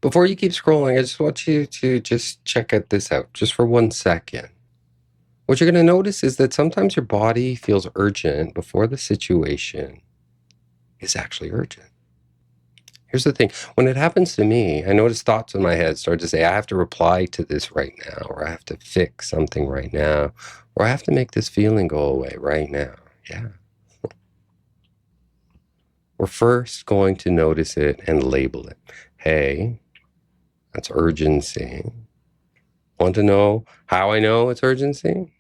Before you keep scrolling, I just want you to just this out just for 1 second. What you're going to notice is that sometimes your body feels urgent before the situation is actually urgent. Here's the thing. When it happens to me, I notice thoughts in my head start to say, I have to reply to this right now, or I have to fix something right now, or I have to make this feeling go away right now. Yeah. We're first going to notice it and label it. Hey, that's urgency. Want to know how I know it's urgency?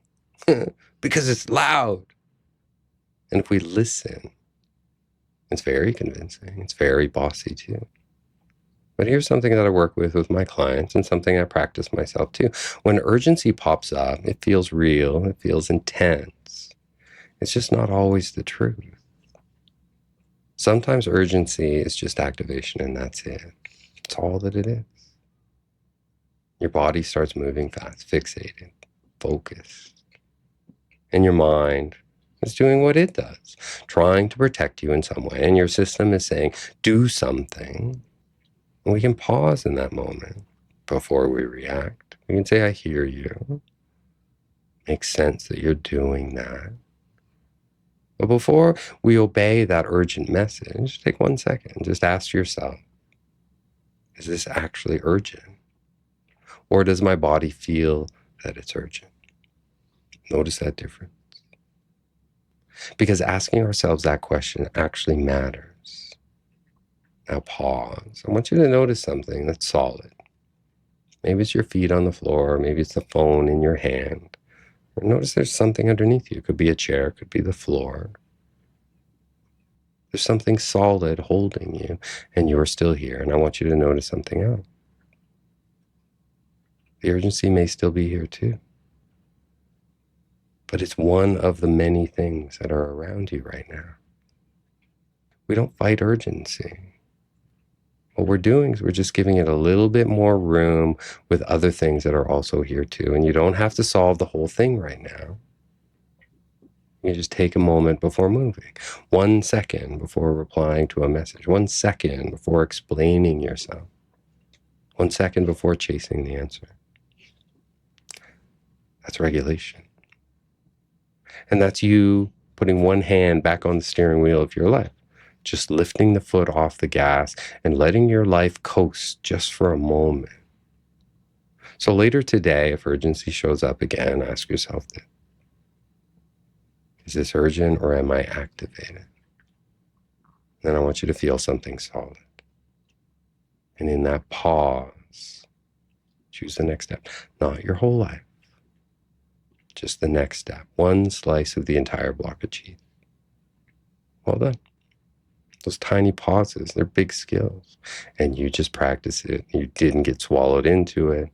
Because it's loud. And if we listen, it's very convincing. It's very bossy too. But here's something that I work with my clients and something I practice myself too. When urgency pops up, it feels real, it feels intense. It's just not always the truth. Sometimes urgency is just activation and that's it. It's all that it is. Your body starts moving fast, fixated, focused. And your mind is doing what it does, trying to protect you in some way. And your system is saying, do something. And we can pause in that moment before we react. We can say, I hear you. Makes sense that you're doing that. But before we obey that urgent message, take 1 second. Just ask yourself, is this actually urgent? Or does my body feel that it's urgent? Notice that difference. Because asking ourselves that question actually matters. Now pause. I want you to notice something that's solid. Maybe it's your feet on the floor, maybe it's the phone in your hand. Or notice there's something underneath you. It could be a chair, it could be the floor. There's something solid holding you, and you're still here. And I want you to notice something else. The urgency may still be here too. But it's one of the many things that are around you right now. We don't fight urgency. What we're doing is we're just giving it a little bit more room with other things that are also here too. And you don't have to solve the whole thing right now. You just take a moment before moving, 1 second before replying to a message, 1 second before explaining yourself, 1 second before chasing the answer. That's regulation. And that's you putting one hand back on the steering wheel of your life, just lifting the foot off the gas and letting your life coast just for a moment. So later today, if urgency shows up again, ask yourself this. Is this urgent or am I activated? Then I want you to feel something solid. And in that pause, choose the next step. Not your whole life, just the next step. One slice of the entire block of cheese. Well done. Those tiny pauses, they're big skills. And you just practice it. You didn't get swallowed into it.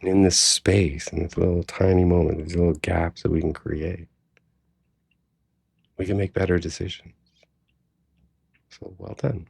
And in this space, in this little tiny moment, these little gaps that we can create, we can make better decisions. So well done.